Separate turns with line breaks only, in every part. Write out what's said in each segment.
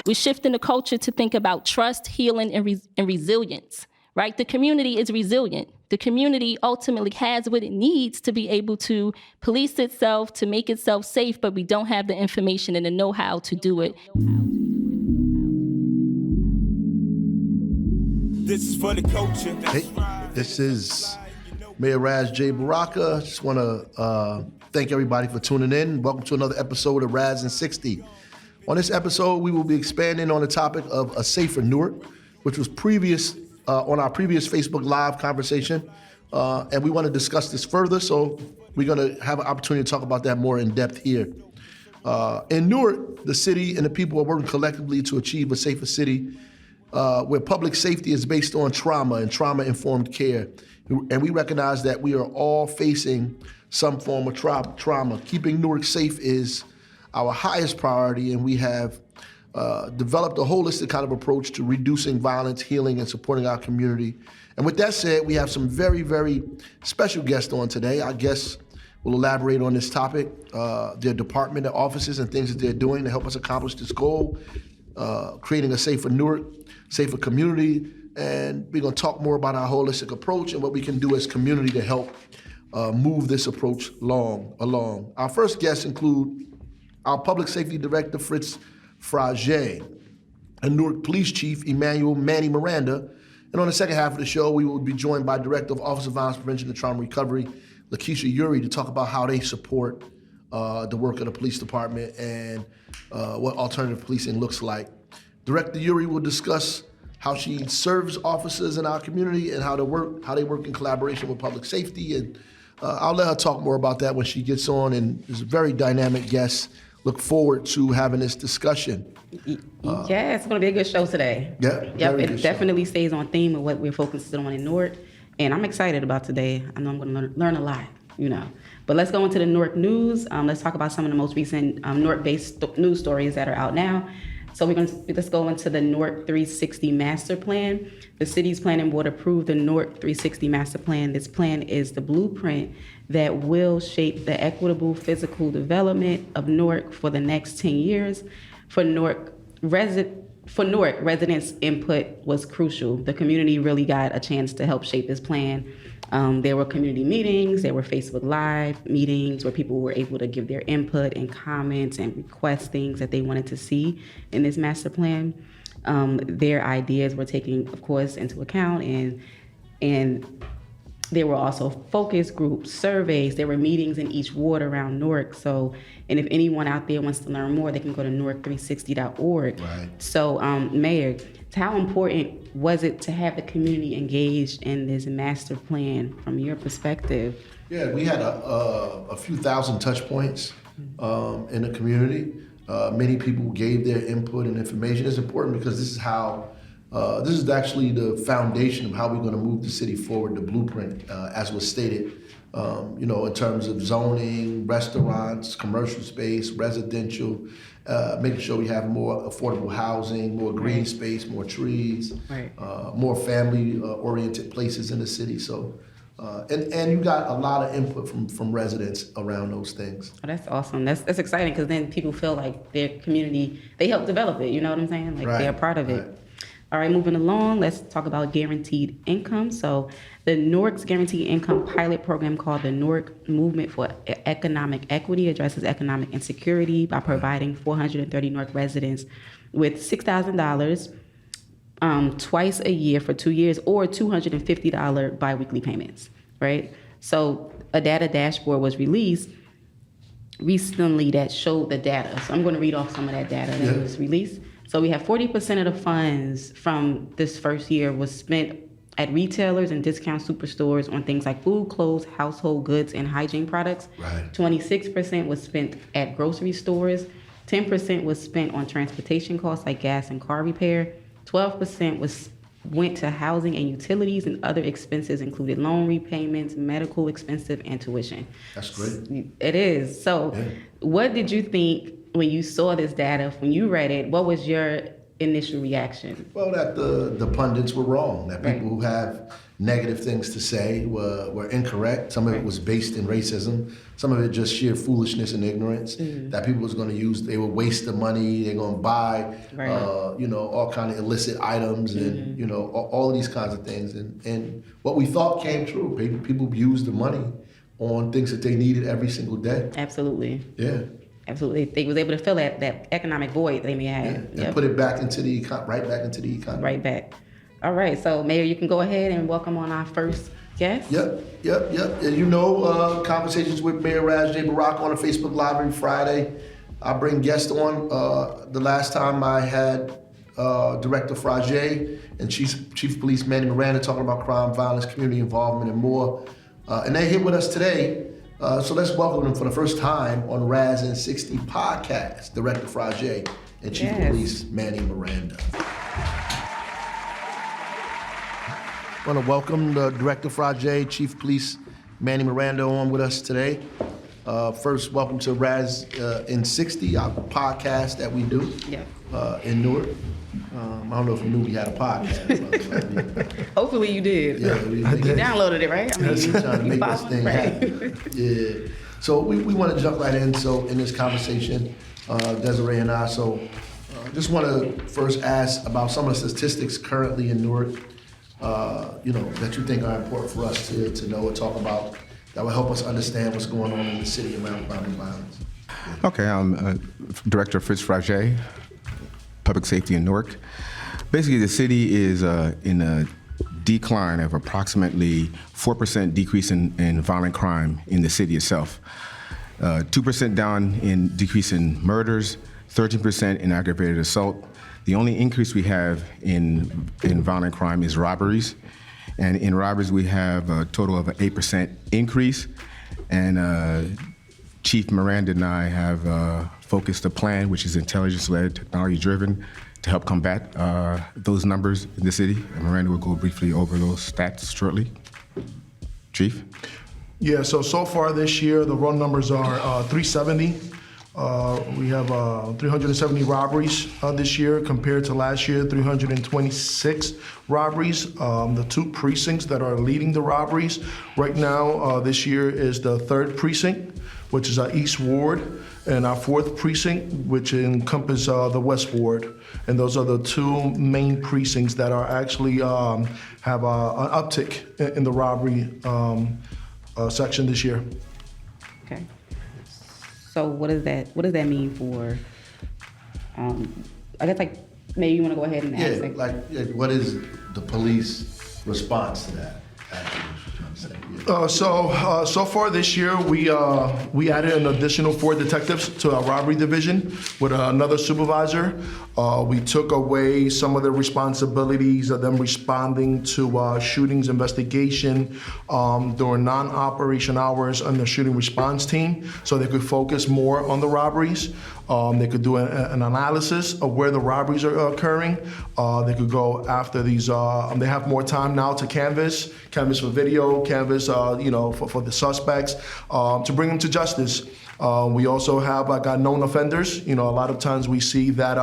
We're shifting the culture to think about trust, healing, and resilience, right? The community is resilient. The community ultimately has what it needs to be able to police itself, to make itself safe, but we don't have the information and the know-how to do it.
This is for the culture.
Hey, this is Mayor Raz J. Baraka. Just want to thank everybody for tuning in. Welcome to another episode of Raz in 60. On this episode, we will be expanding on the topic of a safer Newark, which was on our previous Facebook Live conversation. And we want to discuss this further, so we're going to have an opportunity to talk about that more in depth here. In Newark, the city and the people are working collectively to achieve a safer city where public safety is based on trauma and trauma-informed care. And we recognize that we are all facing some form of trauma. Keeping Newark safe is our highest priority, and we have developed a holistic kind of approach to reducing violence, healing, and supporting our community. And with that said, we have some very, very special guests on today. Our guests will elaborate on this topic, their department, their offices, and things that they're doing to help us accomplish this goal, creating a safer Newark, safer community. And we're going to talk more about our holistic approach and what we can do as community to help move this approach along. Our first guests include our Public Safety Director, Fritz Frage, and Newark Police Chief, Emmanuel Manny Miranda. And on the second half of the show, we will be joined by Director of Office of Violence Prevention and Trauma Recovery, Lakeisha Yuri, to talk about how they support the work of the police department and what alternative policing looks like. Director Yuri will discuss how she serves officers in our community and how they work in collaboration with public safety. And I'll let her talk more about that when she gets on, and is a very dynamic guest. Look forward to having this discussion.
Yeah, it's going to be a good show today.
Yeah,
yep, it definitely stays on theme of what we're focusing on in Newark, and I'm excited about today. I know I'm going to learn a lot, But let's go into the Newark news. Let's talk about some of the most recent Newark-based news stories that are out now. So let's go into the Newark 360 Master Plan. The city's planning board approved the Newark 360 Master Plan. This plan is the blueprint that will shape the equitable physical development of Newark for the next 10 years. For Newark, residents' input was crucial. The community really got a chance to help shape this plan. There were community meetings, there were Facebook Live meetings where people were able to give their input and comments and request things that they wanted to see in this master plan. Their ideas were taken, of course, into account, and there were also focus groups, surveys. There were meetings in each ward around Newark. So, and if anyone out there wants to learn more, they can go to newark360.org.
Right.
So, Mayor, how important was it to have the community engaged in this master plan from your perspective?
Yeah, we had a few thousand touch points in the community. Many people gave their input and information. It's important because this is actually the foundation of how we're going to move the city forward, the blueprint, as was stated, in terms of zoning, restaurants, commercial space, residential, making sure we have more affordable housing, more green space, more trees, more family-oriented places in the city. So, and you got a lot of input from residents around those things.
Oh, that's awesome. That's exciting because then people feel like their community, they helped develop it. You know what I'm saying? Like they're a part of it. Right. All right, moving along, let's talk about guaranteed income. So the Newark's guaranteed income pilot program called the Newark Movement for Economic Equity addresses economic insecurity by providing 430 Newark residents with $6,000 twice a year for 2 years or $250 biweekly payments, right? So a data dashboard was released recently that showed the data. So I'm going to read off some of that data that was released. So we have 40% of the funds from this first year was spent at retailers and discount superstores on things like food, clothes, household goods, and hygiene products.
Right.
26% was spent at grocery stores. 10% was spent on transportation costs like gas and car repair. 12% went to housing and utilities, and other expenses included loan repayments, medical expenses, and tuition.
That's great.
It is. So what did you think when you saw this data, when you read it? What was your initial reaction?
Well, that the pundits were wrong, that people who have negative things to say were incorrect. Some of it was based in racism. Some of it just sheer foolishness and ignorance that people was going to use. They would waste the money. They're going to buy, all kind of illicit items and, all of these kinds of things. And what we thought came true. People used the money on things that they needed every single day.
Absolutely.
Yeah.
Absolutely. They was able to fill that economic void they may have.
And put it back into the right back into the economy.
Right back. All right. So, Mayor, you can go ahead and welcome on our first guest.
Yep. And conversations with Mayor Raz J. Baraka on a Facebook Live every Friday. I bring guests on. The last time I had Director Frage and Chief of Police Manny Miranda talking about crime, violence, community involvement, and more. And they're here with us today. So let's welcome them for the first time on Raz and 60 podcast, Director Frage and Chief of Police Manny Miranda. I want to welcome the Director Frage, Chief of Police Manny Miranda on with us today. First, welcome to Raz in 60, our podcast that we do in Newark. I don't know if you knew we had a podcast.
Hopefully you did.
Yeah,
you downloaded it, right? I mean,
you trying to make this thing happen. Yeah. So we want to jump right in. So in this conversation, Desiree and I, just want to first ask about some of the statistics currently in Newark, that you think are important for us to know and talk about that will help us understand what's going on in the city around crime and violence.
Okay, I'm Director Fritz Frage, Public Safety in Newark. Basically, the city is in a decline of approximately 4% decrease in violent crime in the city itself. 2% down in decrease in murders, 13% in aggravated assault. The only increase we have in violent crime is robberies. And in robberies, we have a total of an 8% increase. And Chief Miranda and I have focused a plan, which is intelligence-led, technology-driven, to help combat those numbers in the city. And Miranda will go briefly over those stats shortly. Chief?
Yeah, so far this year, the run numbers are 370. We have 370 robberies this year compared to last year, 326 robberies. The two precincts that are leading the robberies right now this year is the 3rd precinct, which is our East Ward, and our 4th precinct, which encompasses the West Ward. And those are the two main precincts that are actually have an uptick in the robbery section this year.
Okay. So what does that mean for? I guess maybe you want to go ahead and ask.
What is the police response to that?
So far this year, we added an additional 4 detectives to our robbery division with another supervisor. We took away some of the responsibilities of them responding to shootings investigation during non-operation hours on the shooting response team, so they could focus more on the robberies. They could do an analysis of where the robberies are occurring. They could go after these. They have more time now to canvass for video, canvass for the suspects, to bring them to justice. We also have got known offenders. A lot of times we see that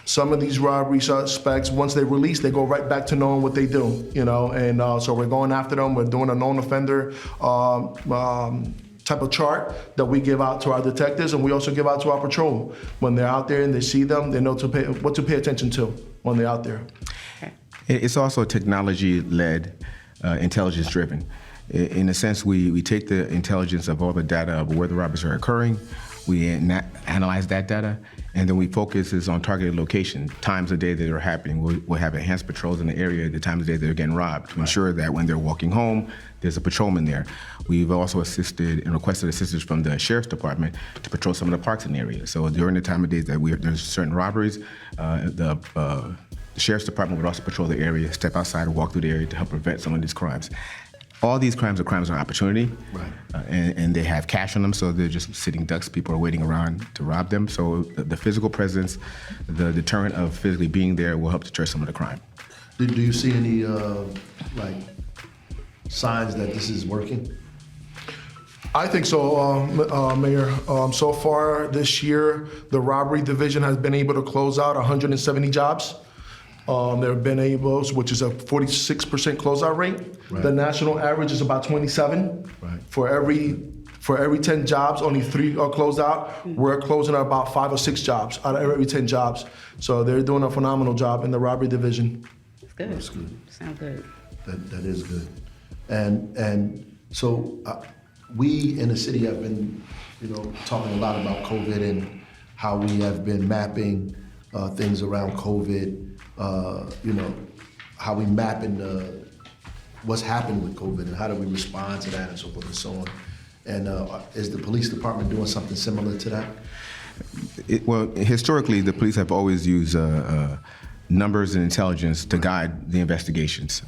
some of these robbery suspects, once they release, they go right back to knowing what they do. And so we're going after them. We're doing a known offender type of chart that we give out to our detectives, and we also give out to our patrol. When they're out there and they see them, they know what to pay attention to when they're out there.
It's also technology-led, intelligence-driven. In a sense, we take the intelligence of all the data of where the robberies are occurring, we analyze that data, and then we focus on targeted location, times of day that they're happening. We'll have enhanced patrols in the area the times of day they're getting robbed to ensure that when they're walking home, there's a patrolman there. We've also assisted and requested assistance from the Sheriff's Department to patrol some of the parks in the area. So during the time of days that there's certain robberies, the Sheriff's Department would also patrol the area, step outside and walk through the area to help prevent some of these crimes. All these crimes are crimes of opportunity,
right.
And they have cash on them, so they're just sitting ducks. People are waiting around to rob them. So the physical presence, the deterrent of physically being there will help deter some of the crime.
Do you see any signs that this is working?
I think so, Mayor. So far this year, the robbery division has been able to close out 170 jobs. They've been able, which is a 46% closeout rate.
Right.
The national average is about 27.
Right.
For every 10 jobs, only 3 are closed out. We're closing out about 5 or 6 jobs out of every 10 jobs. So they're doing a phenomenal job in the robbery division.
That's good.
That's good.
Sounds good.
That is good. And so we in the city have been, talking a lot about COVID and how we have been mapping things around COVID. How we mapping what's happened with COVID and how do we respond to that and so forth and so on. And is the police department doing something similar to that?
Well, historically, the police have always used numbers and intelligence to guide the investigations.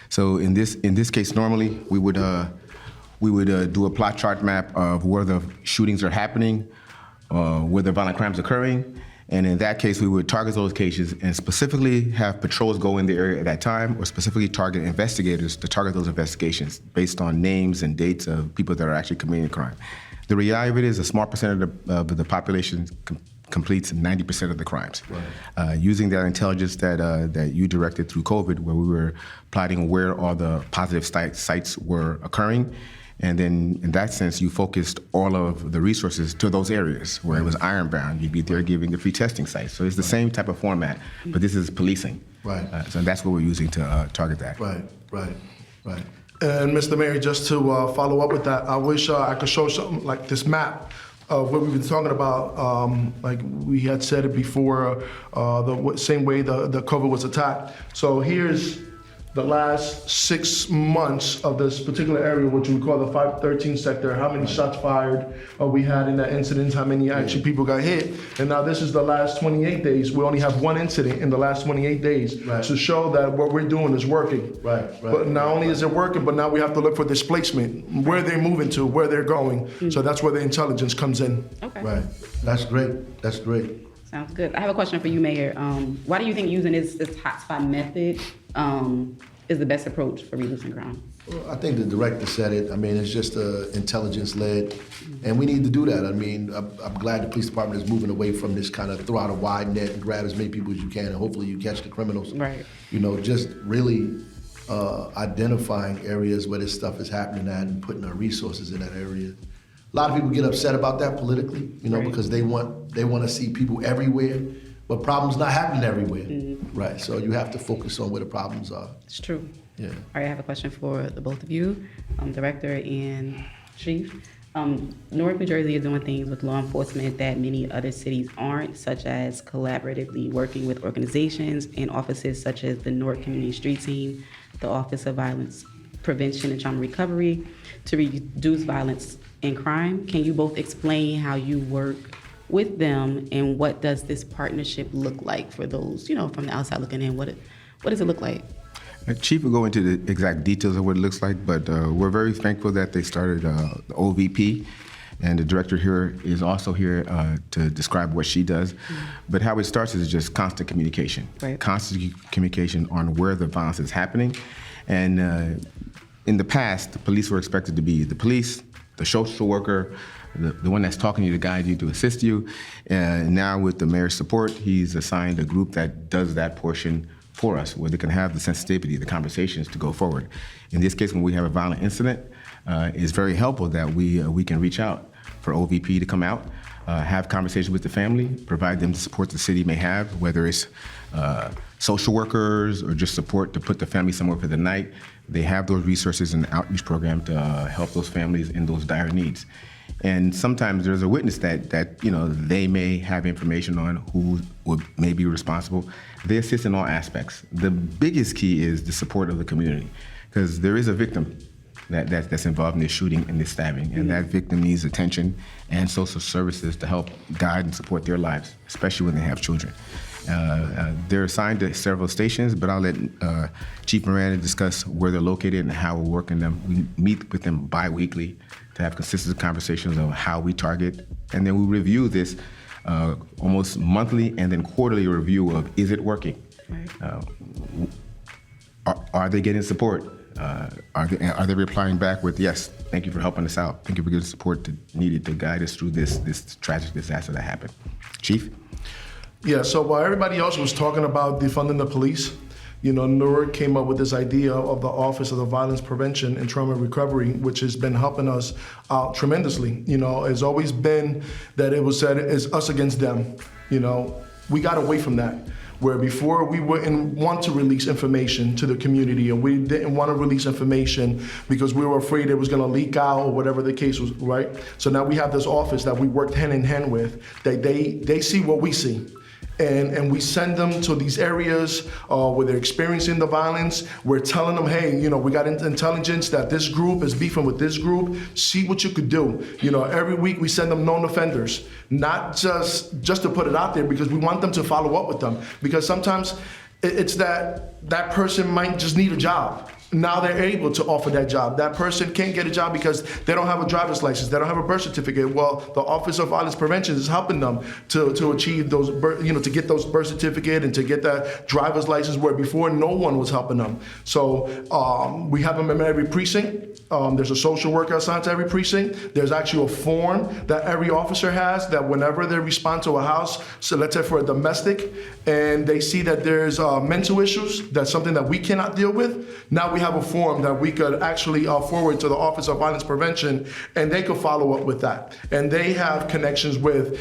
So in this case, normally we would do a plot chart map of where the shootings are happening, where the violent crimes are occurring. And in that case, we would target those cases and specifically have patrols go in the area at that time, or specifically target investigators to target those investigations based on names and dates of people that are actually committing a crime. The reality of it is a small percentage of the population completes 90% of the crimes. Right. Using that intelligence that you directed through COVID, where we were plotting where all the positive sites were occurring, and then in that sense, you focused all of the resources to those areas where it was ironbound. You'd be there giving the free testing sites. So it's the same type of format, but this is policing.
Right.
So that's what we're using to target that.
Right.
And Mr. Mayor, just to follow up with that, I wish I could show something like this map of what we've been talking about. Like we had said it before, the same way the COVID was attacked. So here's the last 6 months of this particular area, which we call the 513 sector, how many shots fired we had in that incident, how many actually people got hit. And now this is the last 28 days. We only have 1 incident in the last 28 days to show that what we're doing is working. Right. But not only is it working, but now we have to look for displacement, where they're moving to, where they're going. So that's where the intelligence comes in.
Okay.
Right. That's great.
Sounds good. I have a question for you, Mayor. Why do you think using this hotspot method is the best approach for reducing crime?
Well, I think the director said it. I mean, it's just intelligence-led, and we need to do that. I mean, I'm glad the police department is moving away from this kind of throw out a wide net and grab as many people as you can, and hopefully you catch the criminals.
Right.
Just really identifying areas where this stuff is happening at and putting our resources in that area. A lot of people get upset about that politically, because they want to see people everywhere, but problems not happening everywhere. Mm-hmm. Right. So you have to focus on where the problems are.
It's true.
Yeah.
All right, I have a question for the both of you, Director and Chief. Newark, New Jersey is doing things with law enforcement that many other cities aren't, such as collaboratively working with organizations and offices such as the Newark Community Street Team, the Office of Violence Prevention and Trauma Recovery, to reduce violence and crime. Can you both explain how you work with them, and what does this partnership look like for those, from the outside looking in? What does it look like?
Chief will go into the exact details of what it looks like, but we're very thankful that they started the OVP, and the director here is also here to describe what she does. Mm-hmm. But how it starts is just constant communication. Right. Constant communication on where the violence is happening. And in the past, the police were expected to be the police, the social worker, the one that's talking to you, to guide you, to assist you. And now with the mayor's support, he's assigned a group that does that portion for us, where they can have the sensitivity, the conversations to go forward. In this case, when we have a violent incident, it's very helpful that we can reach out for OVP to come out, have conversations with the family, provide them the support the city may have, whether it's social workers or just support to put the family somewhere for the night. They have those resources in the outreach program to help those families in those dire needs. And sometimes there's a witness that they may have information on who may be responsible. They assist in all aspects. The biggest key is the support of the community, because there is a victim that's involved in this shooting and this stabbing, and that victim needs attention and social services to help guide and support their lives, especially when they have children. They're assigned to several stations, but I'll let Chief Miranda discuss where they're located and how we're working them. We meet with them bi-weekly to have consistent conversations on how we target, and then we review this almost monthly and then quarterly review of, is it working? Right. Are they getting support? Are they replying back with, yes, thank you for helping us out. Thank you for giving the support needed to guide us through this tragic disaster that happened. Chief?
Yeah, so while everybody else was talking about defunding the police, Newark came up with this idea of the Office of the Violence Prevention and Trauma Recovery, which has been helping us out tremendously. It's always been that it was said it's us against them. We got away from that, where before we wouldn't want to release information to the community, or we didn't want to release information because we were afraid it was going to leak out or whatever the case was, right? So now we have this office that we worked hand in hand with, that they see what we see. And we send them to these areas where they're experiencing the violence. We're telling them, hey, we got intelligence that this group is beefing with this group. See what you could do. Every week we send them known offenders, not just to put it out there, because we want them to follow up with them. Because sometimes it's that person might just need a job. Now they're able to offer that job. That person can't get a job because they don't have a driver's license, they don't have a birth certificate. Well, the Office of Violence Prevention is helping them to achieve those, to get those birth certificate and to get that driver's license, where before no one was helping them. So we have them in every precinct. There's a social worker assigned to every precinct. There's actually a form that every officer has that whenever they respond to a house, so let's say for a domestic, and they see that there's mental issues, that's something that we cannot deal with, now we have a form that we could actually forward to the Office of Violence Prevention, and they could follow up with that. And they have connections with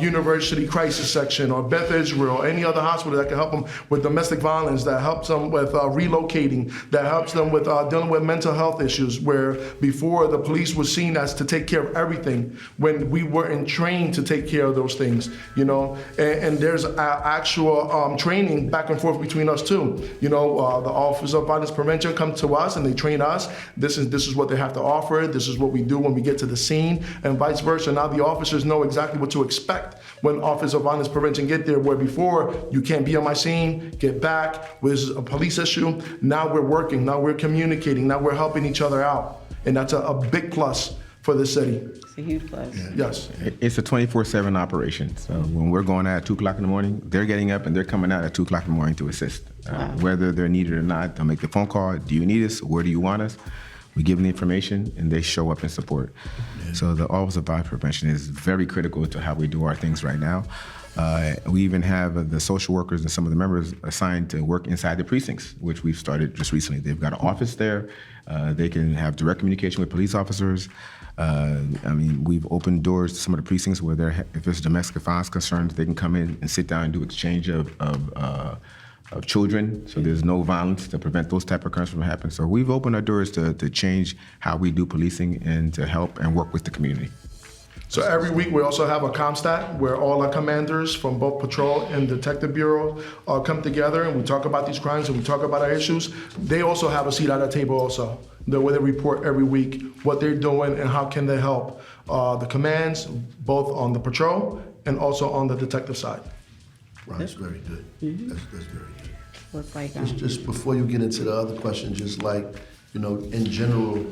University Crisis Section or Beth Israel, any other hospital that can help them with domestic violence, that helps them with relocating, that helps them with dealing with mental health issues, where before the police was seen as to take care of everything when we weren't trained to take care of those things, and there's actual training back and forth between us too. The Office of Violence Prevention come to us and they train us. This is what they have to offer. This is what we do when we get to the scene, and vice versa. Now the officers know exactly what to expect when Office of Violence Prevention get there, where before you can't be on my scene, get back, this is a police issue. Now we're working, now we're communicating, now we're helping each other out. And that's a big plus for the city.
It's a huge plus.
Yeah. Yes.
It's a 24/7 operation. So when we're going out at 2 o'clock in the morning, they're getting up and they're coming out at 2 o'clock in the morning to assist.
Wow.
Whether they're needed or not, they'll make the phone call. Do you need us? Where do you want us? We give them the information and they show up in support. Yeah. So the Office of Violence Prevention is very critical to how we do our things right now. We even have the social workers and some of the members assigned to work inside the precincts, which we've started just recently. They've got an office there. They can have direct communication with police officers. We've opened doors to some of the precincts where if there's domestic violence concerns, they can come in and sit down and do exchange of children. So there's no violence to prevent those type of occurrences from happening. So we've opened our doors to change how we do policing and to help and work with the community.
So every week we also have a ComStat where all our commanders from both Patrol and Detective Bureau come together and we talk about these crimes and we talk about our issues. They also have a seat at the table also, where they report every week what they're doing and how can they help the commands, both on the Patrol and also on the detective side.
Right, that's very good. Mm-hmm. That's very good.
Looks like
just before you get into the other question, just like, in general,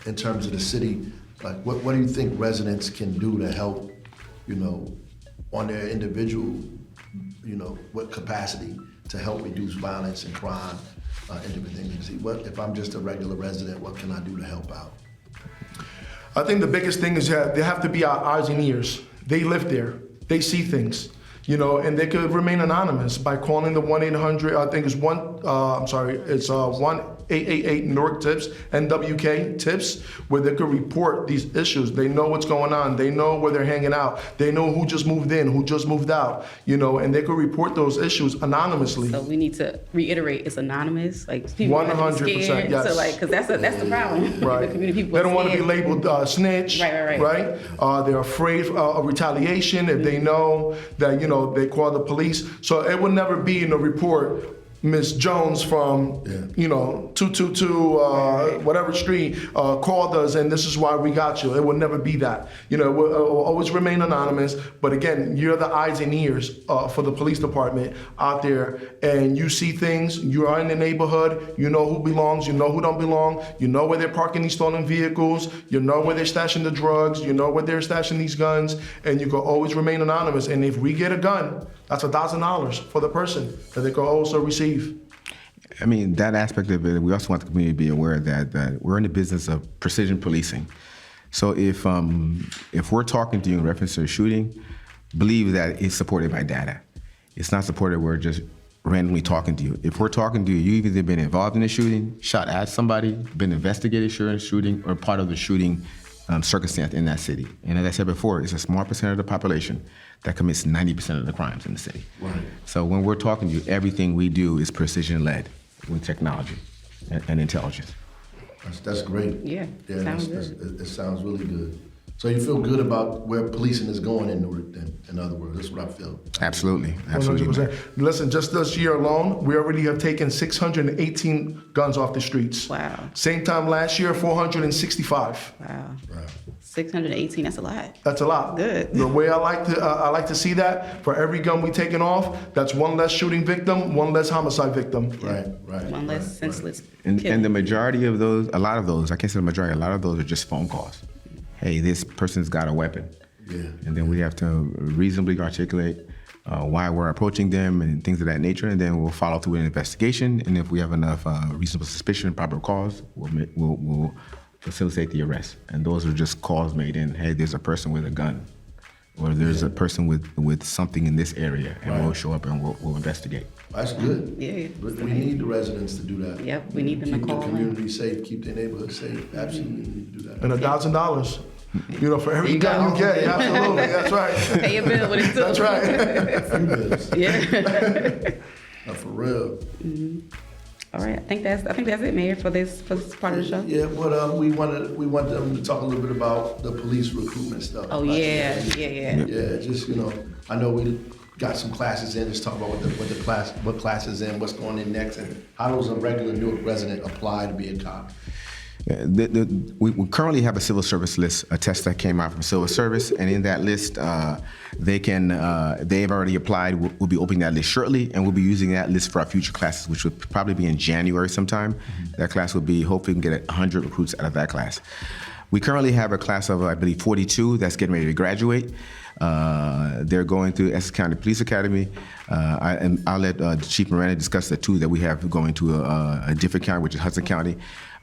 in terms of the city, like what do you think residents can do to help, on their individual, what capacity to help reduce violence and crime and different things? What if I'm just a regular resident, what can I do to help out?
I think the biggest thing is that they have to be our eyes and ears. They live there, they see things. And they could remain anonymous by calling the 1-800, I think it's 1-888 Newark Tips, NWK Tips, where they could report these issues. They know what's going on. They know where they're hanging out. They know who just moved in, who just moved out, and they could report those issues anonymously.
So we need to reiterate, it's anonymous. Like people
100%, yes.
So because that's the problem.
Right.
The community people
they don't want to be labeled snitch.
Right.
They're afraid of retaliation if they know that, they call the police. So it would never be in a report, Miss Jones from, 222 whatever street called us and this is why we got you. It will never be that. It will always remain anonymous. But again, you're the eyes and ears for the police department out there, and you see things. You are in the neighborhood. You know who belongs. You know who don't belong. You know where they're parking these stolen vehicles. You know where they're stashing the drugs. You know where they're stashing these guns, and you can always remain anonymous. And if we get a gun, that's $1,000 for the person that they can also receive.
I mean, that aspect of it, we also want the community to be aware that we're in the business of precision policing. So if we're talking to you in reference to a shooting, believe that it's supported by data. It's not supported we're just randomly talking to you. If we're talking to you, you've either been involved in a shooting, shot at somebody, been investigated during a shooting, or part of the shooting circumstance in that city. And as I said before, it's a small percent of the population that commits 90% of the crimes in the city.
Right.
So when we're talking to you, everything we do is precision-led with technology and intelligence.
That's great.
Yeah, sounds good.
It sounds really good. So you feel good about where policing is going in Newark, then, in other words. That's what I feel.
Absolutely.
100%. Listen, just this year alone, we already have taken 618 guns off the streets.
Wow.
Same time last year, 465.
Wow.
Right.
618, that's a lot.
That's a lot.
Good.
The way I like to see that, for every gun we taken off, that's one less shooting victim, one less homicide victim.
Right.
One less senseless
And
killing.
the majority of those, a lot of those, I can't say the majority, a lot of those are just phone calls. Hey, this person's got a weapon.
Yeah.
And then we have to reasonably articulate why we're approaching them and things of that nature, and then we'll follow through with an investigation. And if we have enough reasonable suspicion and proper cause, we'll facilitate the arrest. And those are just calls made in, hey, there's a person with a gun, or there's a person with something in this area, and we'll show up and we'll investigate.
That's good.
Yeah.
We need the residents to do that.
Yep, we need them to
Keep
call
the
in.
community safe, keep their neighborhood safe. Absolutely need to do that.
And $1,000. For every
you
gun
go.
you get, absolutely, that's right.
Pay a bill with it too.
That's right.
Free bills.
Yeah.
No, for real.
All right, I think that's it, Mayor, for this part of the show.
Yeah, but we want them to talk a little bit about the police recruitment stuff.
Oh yeah.
Yeah, just I know we got some classes in. Just talk about what classes in, what's going in next, and how does a regular Newark resident apply to be a cop?
We currently have a civil service list, a test that came out from civil service, and in that list, they've already applied. We'll be opening that list shortly, and we'll be using that list for our future classes, which will probably be in January sometime. Mm-hmm. That class will be, hopefully we can get 100 recruits out of that class. We currently have a class of, I believe, 42 that's getting ready to graduate. They're going through Essex County Police Academy. I'll let Chief Miranda discuss the two that we have going to a different county, which is Hudson County.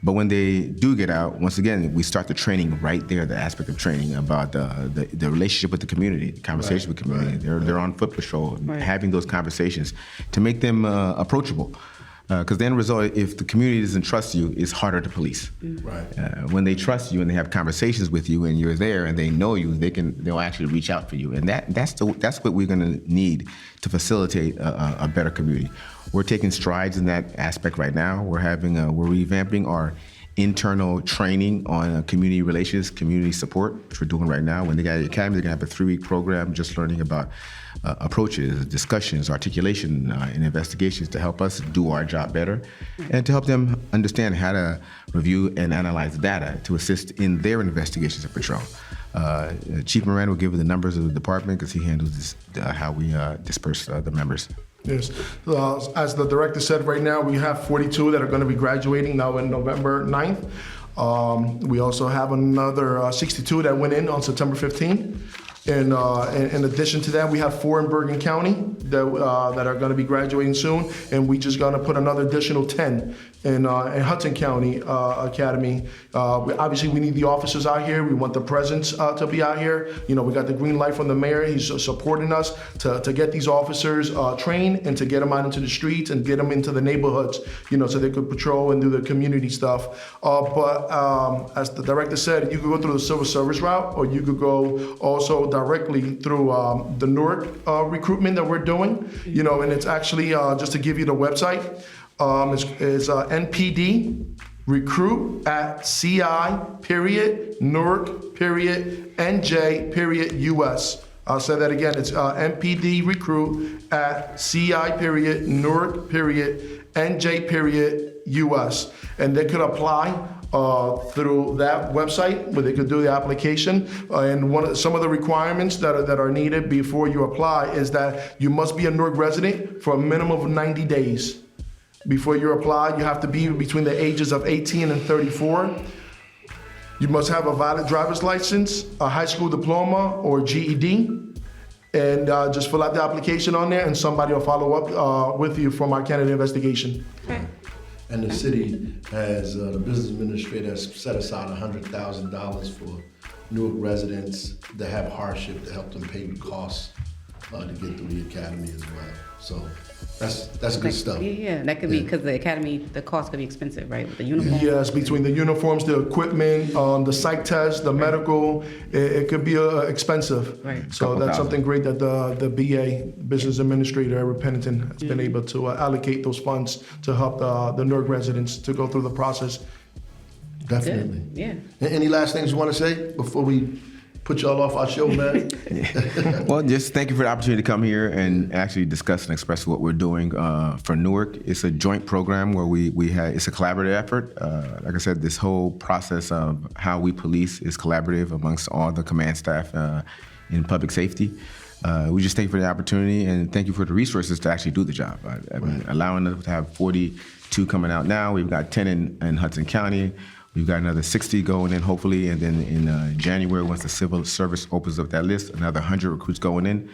But when they do get out, once again, we start the training right there, the aspect of training about the relationship with the community, the conversation with the community. They're on foot patrol, having those conversations to make them approachable. Because the end result, if the community doesn't trust you, it's harder to police.
Right.
When they trust you and they have conversations with you and you're there and they know you, they'll actually reach out for you. And that's what we're going to need to facilitate a better community. We're taking strides in that aspect right now. We're revamping our internal training on community relations, community support, which we're doing right now. When they get at the academy, they're going to have a 3-week program just learning about approaches, discussions, articulation, and investigations to help us do our job better and to help them understand how to review and analyze data to assist in their investigations of patrol. Chief Moran will give you the numbers of the department because he handles how we disperse the members.
Yes. As the director said, right now we have 42 that are going to be graduating now in November 9th. We also have another 62 that went in on September 15th. And in addition to that, we have 4 in Bergen County that are going to be graduating soon, and we just going to put another additional 10 in Hudson County Academy. Obviously, we need the officers out here. We want the presence to be out here. We got the green light from the mayor. He's supporting us to get these officers trained and to get them out into the streets and get them into the neighborhoods, so they could patrol and do the community stuff. But as the director said, you could go through the civil service route, or you could go also directly through the Newark recruitment that we're doing, and it's actually, just to give you the website, is NPD recruit at CI.Newark.NJ.US. I'll say that again. It's NPD recruit at CI.Newark.NJ.US. And they could apply through that website where they could do the application. And some of the requirements that are needed before you apply is that you must be a Newark resident for a minimum of 90 days. Before you apply, you have to be between the ages of 18 and 34. You must have a valid driver's license, a high school diploma or GED, and just fill out the application on there and somebody will follow up with you from our candidate investigation.
Okay.
And the city has, the business administrator has set aside $100,000 for Newark residents that have hardship to help them pay the costs to get through the academy as well. So that's good stuff.
Yeah, that could be because the academy, the cost could be expensive, right? With the uniform.
Yes, between the uniforms, the equipment, the psych test, the medical, it could be expensive.
Right.
So that's something great that the BA, Business Administrator, Eric Pennington, has been able to allocate those funds to help the Newark residents to go through the process.
Definitely.
Good. Yeah.
Any last things you want to say before we put y'all off our show, man?
Well, just thank you for the opportunity to come here and actually discuss and express what we're doing for Newark. It's a joint program where it's a collaborative effort. Like I said, this whole process of how we police is collaborative amongst all the command staff in public safety. We just thank you for the opportunity and thank you for the resources to actually do the job. I mean, allowing us to have 42 coming out now. We've got 10 in Hudson County. We've got another 60 going in, hopefully, and then in January, once the civil service opens up that list, another 100 recruits going in,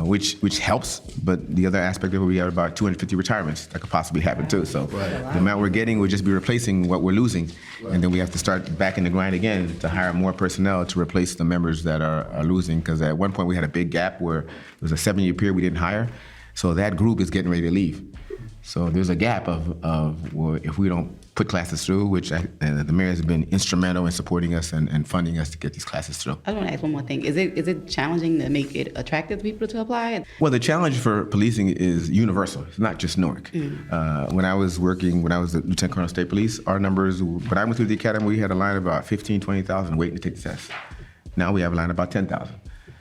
which helps. But the other aspect of it, we have about 250 retirements that could possibly happen too. So the amount we're getting will just be replacing what we're losing, and then we have to start back in the grind again to hire more personnel to replace the members that are losing. Because at one point we had a big gap where it was a 7-year period we didn't hire, so that group is getting ready to leave. So there's a gap of well, if we don't put classes through, which the mayor has been instrumental in supporting us and funding us to get these classes through.
I want to ask one more thing. Is it challenging to make it attractive to people to apply?
Well, the challenge for policing is universal. It's not just Newark. When I was the Lieutenant Colonel of State Police, our numbers, when I went through the academy, we had a line of about 15, 20,000 waiting to take the test. Now we have a line of about 10,000.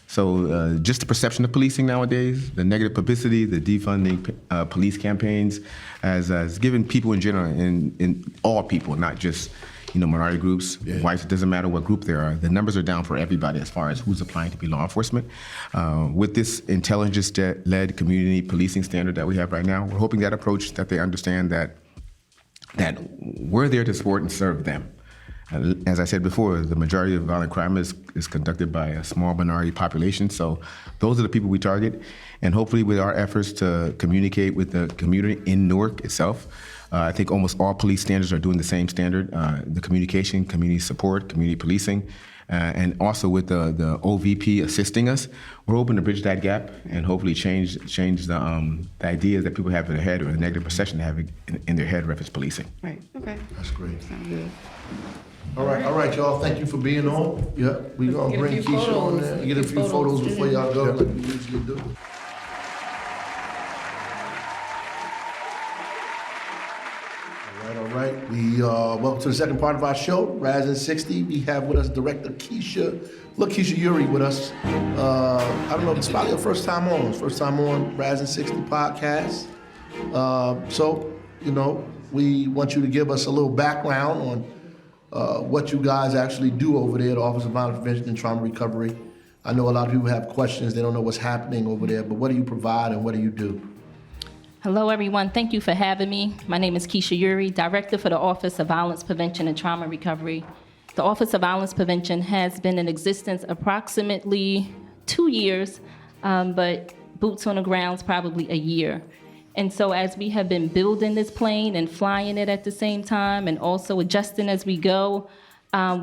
So just the perception of policing nowadays, the negative publicity, the defunding police campaigns has given people in general, in all people, not just minority groups, whites, it doesn't matter what group they are, the numbers are down for everybody as far as who's applying to be law enforcement. With this intelligence-led community policing standard that we have right now, we're hoping that approach, that they understand that we're there to support and serve them. As I said before, the majority of violent crime is conducted by a small minority population, so those are the people we target. And hopefully with our efforts to communicate with the community in Newark itself, I think almost all police standards are doing the same standard, the communication, community support, community policing, and also with the OVP assisting us, we're hoping to bridge that gap and hopefully change the ideas that people have in their head or the negative perception they have in their head reference policing.
Right. Okay.
That's great.
Sounds good.
All right, y'all. Thank you for being on. Yeah, we're going to bring Keisha on there. Get a few photos before y'all go, like we usually do. All right. We welcome to the second part of our show, Rise in 60. We have with us Director Keisha Yuri with us. I don't know, it's probably your first time on Rise in 60 podcast. So, we want you to give us a little background on what you guys actually do over there at the Office of Violence Prevention and Trauma Recovery. I know a lot of people have questions. They don't know what's happening over there, but what do you provide and what do you do?
Hello, everyone. Thank you for having me. My name is Keisha Yuri, Director for the Office of Violence Prevention and Trauma Recovery. The Office of Violence Prevention has been in existence approximately 2 years, but boots on the ground's probably a year. And so as we have been building this plane and flying it at the same time and also adjusting as we go,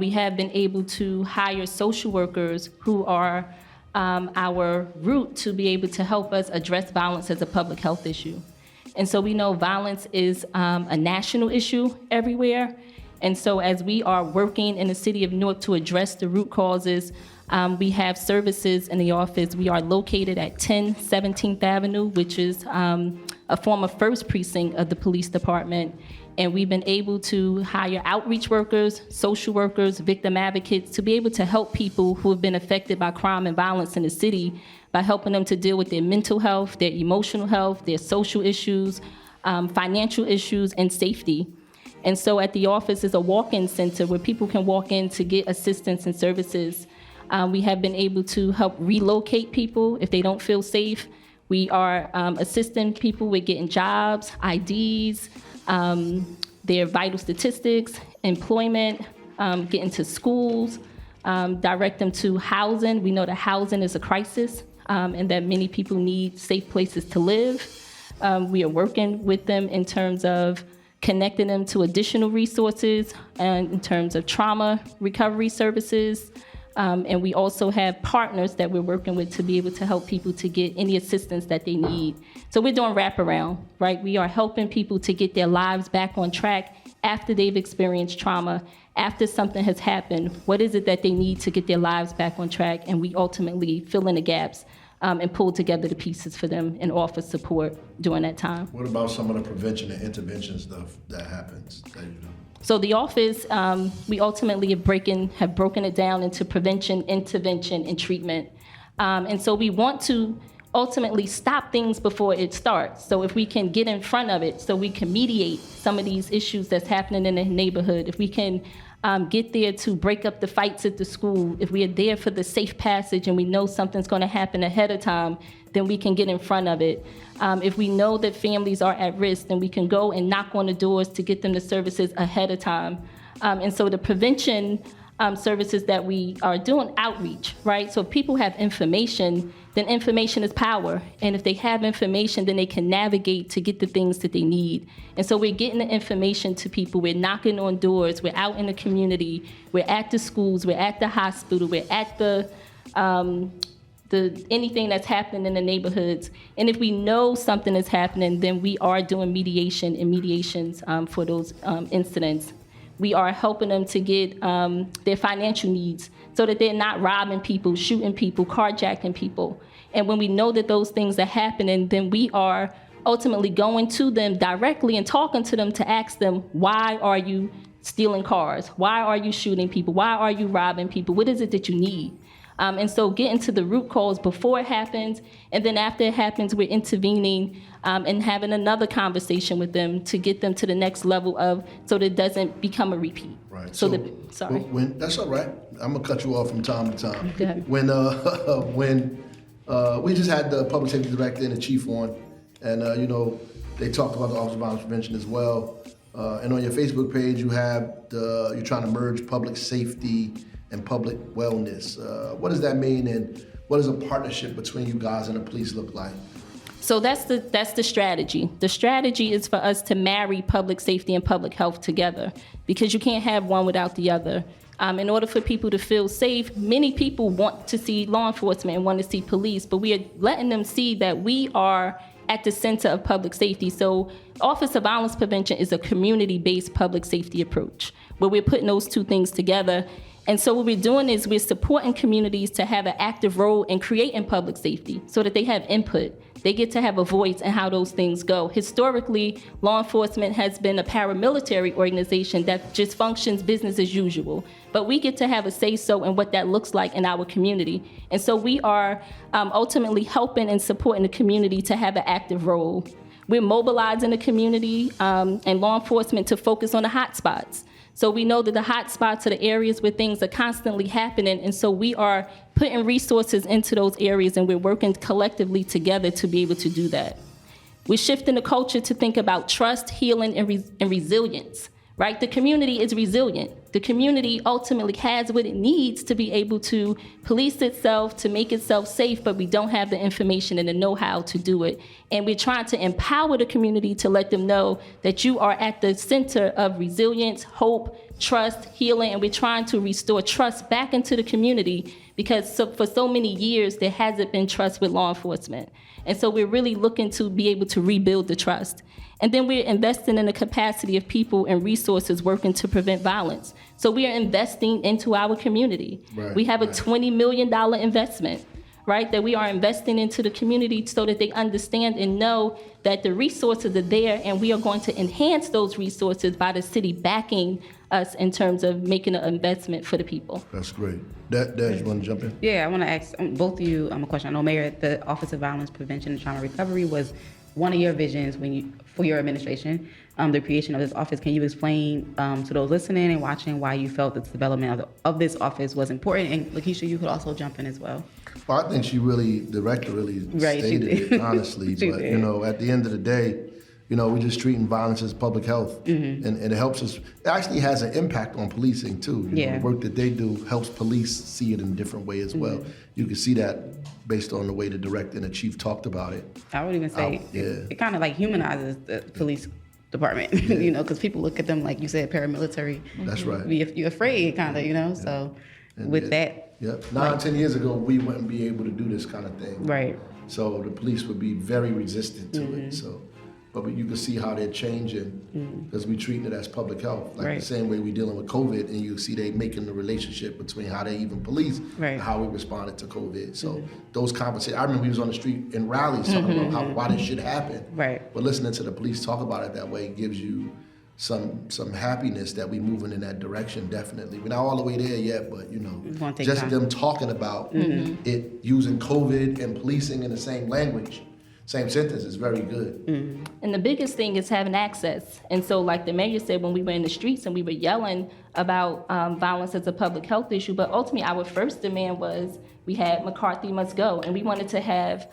we have been able to hire social workers who are our route to be able to help us address violence as a public health issue. And so we know violence is a national issue everywhere. And so as we are working in the city of Newark to address the root causes, we have services in the office. We are located at 10 17th Avenue, which is a former first precinct of the police department. And we've been able to hire outreach workers, social workers, victim advocates to be able to help people who have been affected by crime and violence in the city by helping them to deal with their mental health, their emotional health, their social issues, financial issues, and safety. And so at the office is a walk-in center where people can walk in to get assistance and services. We have been able to help relocate people if they don't feel safe. We are assisting people with getting jobs, IDs, their vital statistics, employment, getting to schools, direct them to housing. We know that housing is a crisis and that many people need safe places to live. We are working with them in terms of connecting them to additional resources in terms of trauma recovery services. And we also have partners that we're working with to be able to help people to get any assistance that they need. So we're doing wraparound, right? We are helping people to get their lives back on track after they've experienced trauma, after something has happened. What is it that they need to get their lives back on track? And we ultimately fill in the gaps and pull together the pieces for them and offer support during that time.
What about some of the prevention and intervention stuff that happens that you do?
So the office, we ultimately have broken it down into prevention, intervention, and treatment. And so we want to ultimately stop things before it starts. So if we can get in front of it, so we can mediate some of these issues that's happening in the neighborhood, if we can get there to break up the fights at the school, if we are there for the safe passage and we know something's going to happen ahead of time, then we can get in front of it. If we know that families are at risk, then we can go and knock on the doors to get them the services ahead of time. And so the prevention services that we are doing, outreach, right? So if people have information, then information is power. And if they have information, then they can navigate to get the things that they need. And so we're getting the information to people. We're knocking on doors. We're out in the community. We're at the schools. We're at the hospital. We're at the anything that's happening in the neighborhoods. And if we know something is happening, then we are doing mediation and mediations for those incidents. We are helping them to get their financial needs so that they're not robbing people, shooting people, carjacking people. And when we know that those things are happening, then we are ultimately going to them directly and talking to them to ask them, why are you stealing cars? Why are you shooting people? Why are you robbing people? What is it that you need? And so getting to the root cause before it happens, and then after it happens, we're intervening and having another conversation with them to get them to the next level so that it doesn't become a repeat.
Right.
Sorry.
That's all right. I'm gonna cut you off from time to time.
Go ahead.
When we just had the public safety director and the chief on, and they talked about the Office of Violence Prevention as well. And on your Facebook page, you're trying to merge public safety and public wellness. What does that mean, and what does a partnership between you guys and the police look like?
So that's the strategy. The strategy is for us to marry public safety and public health together, because you can't have one without the other. In order for people to feel safe, many people want to see law enforcement and want to see police, but we are letting them see that we are at the center of public safety. So Office of Violence Prevention is a community-based public safety approach, where we're putting those two things together. And so what we're doing is we're supporting communities to have an active role in creating public safety so that they have input. They get to have a voice in how those things go. Historically, law enforcement has been a paramilitary organization that just functions business as usual. But we get to have a say-so in what that looks like in our community. And so we are ultimately helping and supporting the community to have an active role. We're mobilizing the community and law enforcement to focus on the hot spots. So we know that the hot spots are the areas where things are constantly happening, and so we are putting resources into those areas, and we're working collectively together to be able to do that. We're shifting the culture to think about trust, healing, and resilience, right? The community is resilient. The community ultimately has what it needs to be able to police itself, to make itself safe, but we don't have the information and the know-how to do it. And we're trying to empower the community to let them know that you are at the center of resilience, hope, trust, healing, and we're trying to restore trust back into the community, because for so many years there hasn't been trust with law enforcement. And so we're really looking to be able to rebuild the trust. And then we're investing in the capacity of people and resources working to prevent violence. So we are investing into our community.
Right,
we have a $20 million investment, right, that we are investing into the community so that they understand and know that the resources are there, and we are going to enhance those resources by the city backing us in terms of making an investment for the people.
That's great. Des, you want to jump in?
Yeah, I want to ask both of you a question. I know, Mayor, the Office of Violence Prevention and Trauma Recovery was one of your visions for your administration, the creation of this office. Can you explain to those listening and watching why you felt that the development of this office was important? And Lakeisha, you could also jump in as well.
Well, I think the director really stated it, honestly. But, at the end of the day, we're just treating violence as public health. Mm-hmm. And it helps us. It actually has an impact on policing, too. The work that they do helps police see it in a different way as well. You can see that based on the way the director and the chief talked about it.
I would even say it kind of like humanizes the department, you know, because people look at them like you said, paramilitary.
That's right.
You're afraid, kind of, you know. So
And
with
it-
that,
Yep. 9-10 years ago, we wouldn't be able to do this kind of thing.
right?
So the police would be very resistant to it. So, but you can see how they're changing because we're treating it as public health, like
Right.
the same way we're dealing with COVID, and you see they making the relationship between how they even police
Right.
and how we responded to COVID. So those conversations, I remember we was on the street in rallies talking about why this should happen.
Right.
But listening to the police talk about it that way gives you some happiness that we moving in that direction. Definitely, we're not all the way there yet, but you know,
It's gonna take
just
time.
them talking about it using COVID and policing in the same language, same sentence is very good.
And the biggest thing is having access. And so, like the mayor said, when we were in the streets and we were yelling about violence as a public health issue, but ultimately our first demand was we had McCarthy must go, and we wanted to have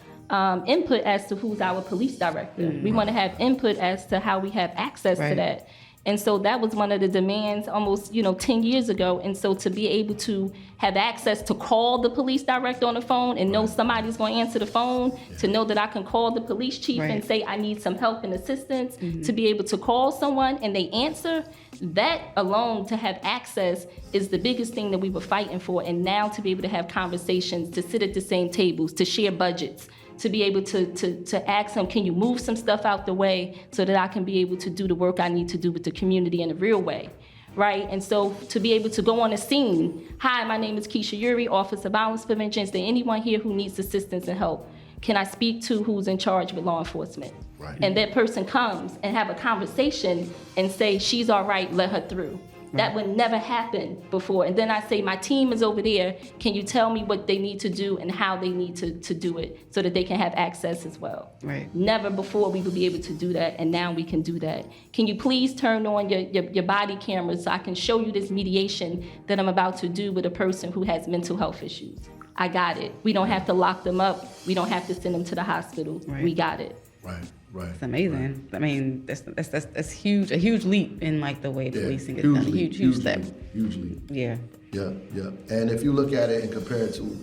input as to who's our police director. We want to have input as to how we have access to
Right.
that. And so that was one of the demands almost, 10 years ago. And so to be able to have access to call the police director on the phone and know somebody's going to answer the phone, to know that I can call the police chief and
Right.
say I need some help and assistance, to be able to call someone and they answer, that alone, to have access, is the biggest thing that we were fighting for. And now to be able to have conversations, to sit at the same tables, to share budgets, to be able to ask them, can you move some stuff out the way so that I can be able to do the work I need to do with the community in a real way, right? And so to be able to go on a scene, hi, my name is Keisha Yuri, Office of Violence Prevention. Is there anyone here who needs assistance and help? Can I speak to who's in charge with law enforcement?
Right.
And that person comes and have a conversation and say, she's all right, let her through. That would never happen before. And then I say, my team is over there. Can you tell me what they need to do and how they need to do it so that they can have access as well?
Right.
Never before we would be able to do that, and now we can do that. Can you please turn on your body cameras so I can show you this mediation that I'm about to do with a person who has mental health issues? I got it. We don't have to lock them up. We don't have to send them to the hospital.
Right.
We got it.
Right, right.
It's amazing. I mean, that's huge. A huge leap in like the way policing is done. A huge step.
Hugely.
Yeah.
Yeah, yeah. And if you look at it and compare it to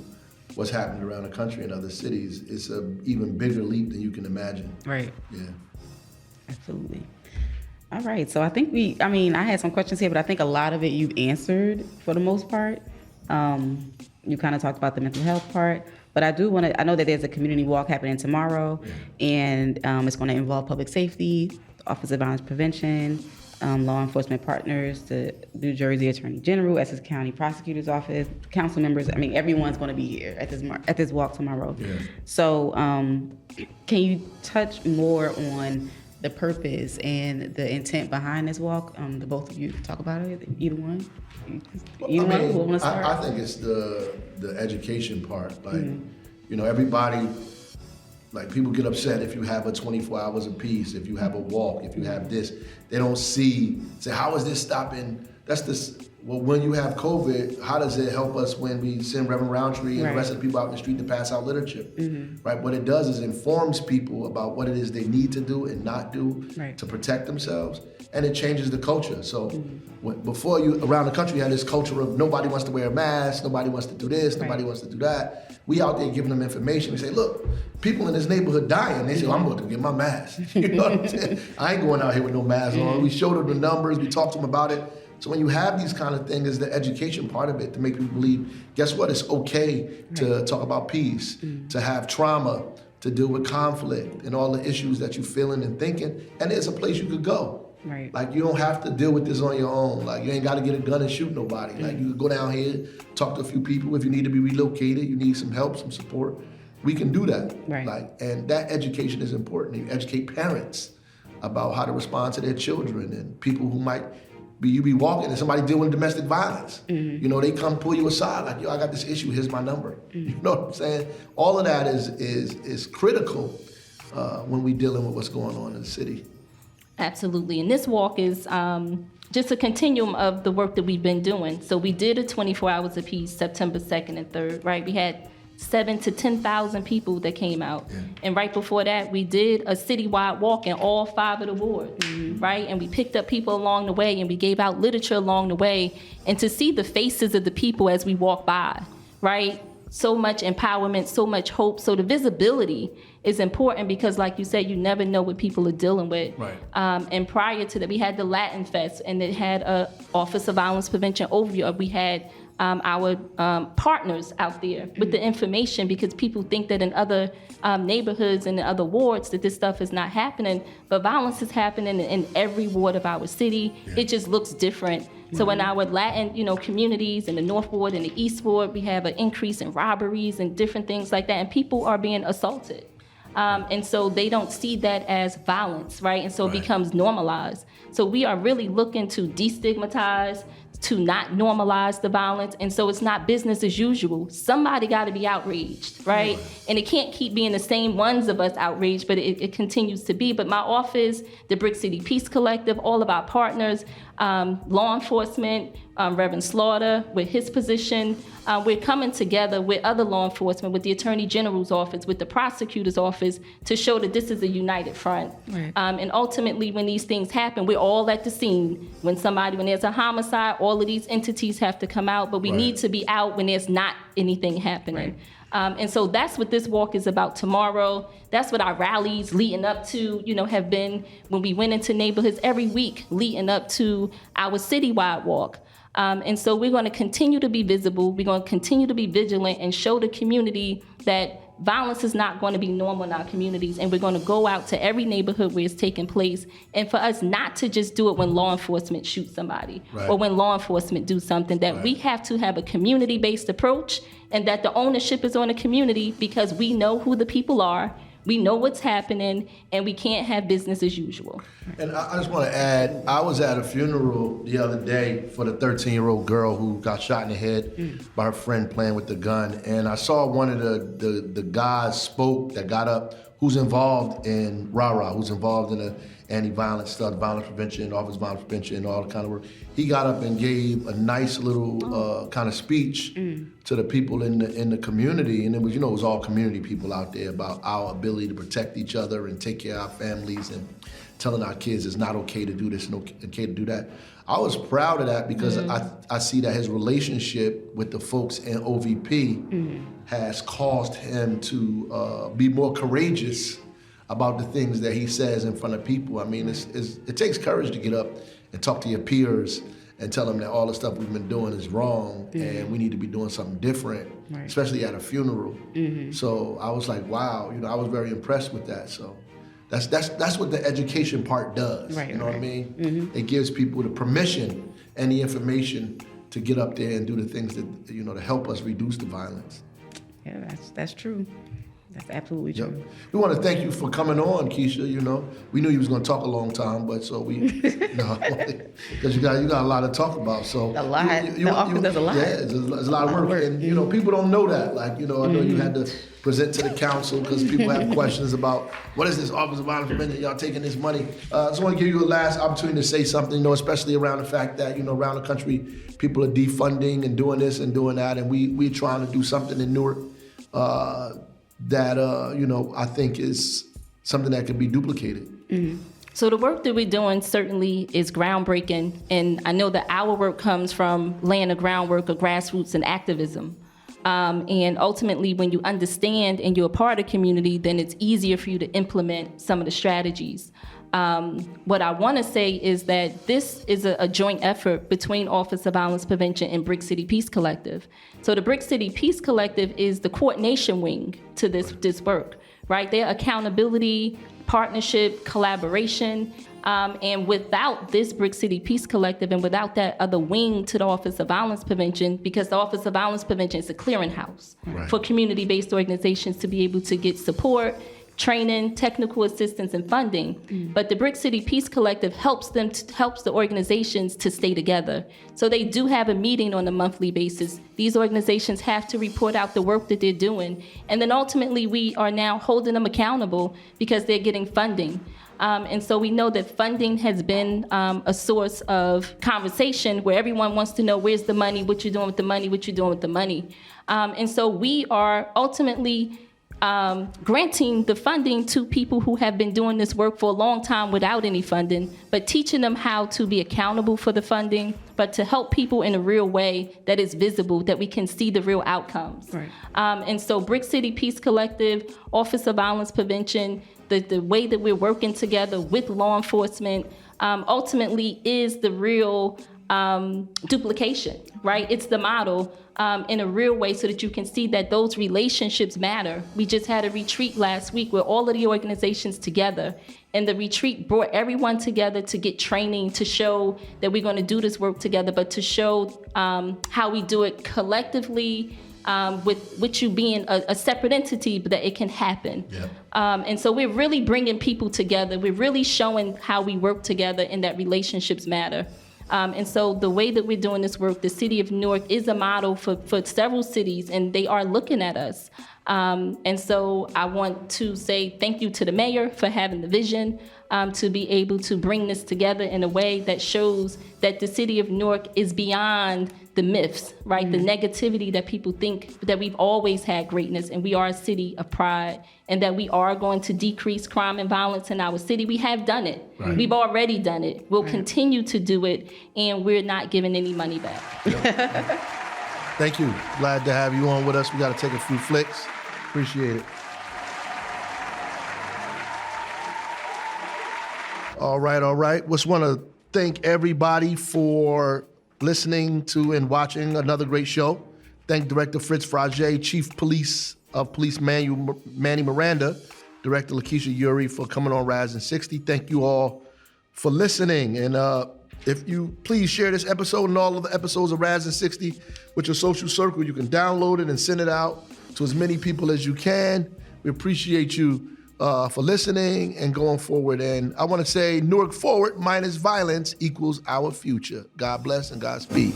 what's happening around the country and other cities, it's an even bigger leap than you can imagine.
Right.
Yeah.
Absolutely. All right. So I think I had some questions here, but I think a lot of it you've answered for the most part. You kind of talked about the mental health part, but I know that there's a community walk happening tomorrow, and it's going to involve public safety, the Office of Violence Prevention, law enforcement partners, the New Jersey Attorney General, Essex County Prosecutor's Office, council members. I mean, everyone's going to be here at this walk tomorrow.
Yeah.
So can you touch more on the purpose and the intent behind this walk? The both of you talk about it, either one. Either one who want to start?
I think it's the education part. Like, everybody, like people get upset if you have a 24 hours of peace, if you have a walk, if you have this. They don't say, how is this stopping? Well, when you have COVID, how does it help us when we send Reverend Roundtree and the rest of the people out in the street to pass out literature? Right? What it does is informs people about what it is they need to do and not do to protect themselves, and it changes the culture. So before around the country, you had this culture of nobody wants to wear a mask, nobody wants to do this, nobody wants to do that. We out there giving them information. We say, look, people in this neighborhood dying. They say, I'm going to get my mask. You know what I'm saying? I ain't going out here with no mask on. We showed them the numbers. We talked to them about it. So when you have these kind of things, the education part of it to make people believe, guess what? It's okay to talk about peace, to have trauma, to deal with conflict and all the issues that you're feeling and thinking. And there's a place you could go.
Right.
Like you don't have to deal with this on your own. Like you ain't got to get a gun and shoot nobody. Like you could go down here, talk to a few people. If you need to be relocated, you need some help, some support, we can do that.
Right.
Like, and that education is important. You educate parents about how to respond to their children, and people who might you be walking and somebody dealing with domestic violence. They come pull you aside like, yo, I got this issue, here's my number. You know what I'm saying? All of that is critical when we dealing with what's going on in the city.
Absolutely. And this walk is just a continuum of the work that we've been doing. So we did a 24 hours apiece, September 2nd and 3rd, right? We had 7,000 to 10,000 people that came out. Yeah. And right before that, we did a citywide walk in all 5 of the wards, right? And we picked up people along the way, and we gave out literature along the way. And to see the faces of the people as we walk by, right? so much empowerment, so much hope. So the visibility is important because, like you said, you never know what people are dealing with.
Right.
And prior to that, we had the Latin Fest, and it had a Office of Violence Prevention overview. We had our partners out there with the information, because people think that in other neighborhoods and in other wards that this stuff is not happening, but violence is happening in every ward of our city. It just looks different. So in our Latin, communities in the North Ward and the East Ward, we have an increase in robberies and different things like that, and people are being assaulted. And so they don't see that as violence, right? And so it becomes normalized. So we are really looking to destigmatize, to not normalize the violence. And so it's not business as usual. Somebody got to be outraged, right? And it can't keep being the same ones of us outraged, but it continues to be. But my office, the Brick City Peace Collective, all of our partners, law enforcement, Reverend Slaughter with his position, we're coming together with other law enforcement, with the Attorney General's office, with the prosecutor's office, to show that this is a united front.
Right.
And ultimately, when these things happen, we're all at the scene. When there's a homicide, all of these entities have to come out, but we need to be out when there's not anything happening. And so that's what this walk is about tomorrow. That's what our rallies leading up to, have been when we went into neighborhoods every week leading up to our citywide walk. And so we're going to continue to be visible. We're going to continue to be vigilant and show the community that violence is not going to be normal in our communities. And we're going to go out to every neighborhood where it's taking place. And for us not to just do it when law enforcement shoots somebody or when law enforcement do something, that we have to have a community-based approach, and that the ownership is on the community, because we know who the people are. We know what's happening, and we can't have business as usual.
And I just want to add, I was at a funeral the other day for the 13-year-old girl who got shot in the head by her friend playing with the gun. And I saw one of the guys spoke that got up, who's involved in RARA, who's involved in the anti-violence stuff, violence prevention, office violence prevention, all the kind of work. He got up and gave a nice little kind of speech to the people in the community, and it was, it was all community people out there, about our ability to protect each other and take care of our families, and telling our kids it's not okay to do this and okay to do that. I was proud of that, because I see that his relationship with the folks in OVP has caused him to be more courageous about the things that he says in front of people. I mean, it takes courage to get up and talk to your peers and tell them that all the stuff we've been doing is wrong and we need to be doing something different, especially at a funeral. So I was like, wow, I was very impressed with that. So that's what the education part does. What I mean? It gives people the permission and the information to get up there and do the things that, to help us reduce the violence.
Yeah, that's true. That's absolutely true.
Yep. We want to thank you for coming on, Keisha. We knew you was going to talk a long time, but so we, because you got a lot to talk about. So
a lot. The office does a lot.
Yeah, it's a lot of work, and people don't know that. Like I know you had to present to the council because people have questions about what is this Office of Violence Prevention? Y'all taking this money? I just want to give you a last opportunity to say something. Especially around the fact that around the country people are defunding and doing this and doing that, and we're trying to do something in Newark. That I think is something that can be duplicated.
So the work that we're doing certainly is groundbreaking, and I know that our work comes from laying the groundwork of grassroots and activism. And ultimately, when you understand and you're a part of community, then it's easier for you to implement some of the strategies. What I want to say is that this is a joint effort between Office of Violence Prevention and Brick City Peace Collective. So the Brick City Peace Collective is the coordination wing to this work, right? Their accountability, partnership, collaboration, and without this Brick City Peace Collective and without that other wing to the Office of Violence Prevention, because the Office of Violence Prevention is a clearinghouse for community-based organizations to be able to get support, training, technical assistance, and funding. But the Brick City Peace Collective helps the organizations to stay together. So they do have a meeting on a monthly basis. These organizations have to report out the work that they're doing. And then ultimately, we are now holding them accountable because they're getting funding. And so we know that funding has been a source of conversation where everyone wants to know, where's the money, what you're doing with the money, what you're doing with the money. And so we are ultimately granting the funding to people who have been doing this work for a long time without any funding, but teaching them how to be accountable for the funding, but to help people in a real way that is visible, that we can see the real outcomes.
Right.
And so Brick City Peace Collective, Office of Violence Prevention, the way that we're working together with law enforcement ultimately is the real duplication, right? It's the model in a real way so that you can see that those relationships matter. We just had a retreat last week with all of the organizations together, and the retreat brought everyone together to get training, to show that we're going to do this work together, but to show how we do it collectively, with you being a separate entity, but that it can happen.
Yep.
And so we're really bringing people together. We're really showing how we work together and that relationships matter. And so the way that we're doing this work, the city of Newark is a model for several cities, and they are looking at us. And so I want to say thank you to the mayor for having the vision to be able to bring this together in a way that shows that the city of Newark is beyond the myths, right? Mm-hmm. The negativity that people think that we've always had greatness, and we are a city of pride, and that we are going to decrease crime and violence in our city. We have done it. Right. We've already done it. We'll continue to do it, and we're not giving any money back.
Thank you. Glad to have you on with us. We got to take a few flicks. Appreciate it. All right. Just want to thank everybody for listening to and watching another great show. Thank Director Fritz Frage, Chief Police of Police Manny Miranda, Director Lakeisha Uri for coming on Rising 60. Thank you all for listening. And if you please share this episode and all of the episodes of Rising 60 with your social circle, you can download it and send it out to as many people as you can. We appreciate you for listening and going forward. And I want to say Newark forward minus violence equals our future. God bless and Godspeed.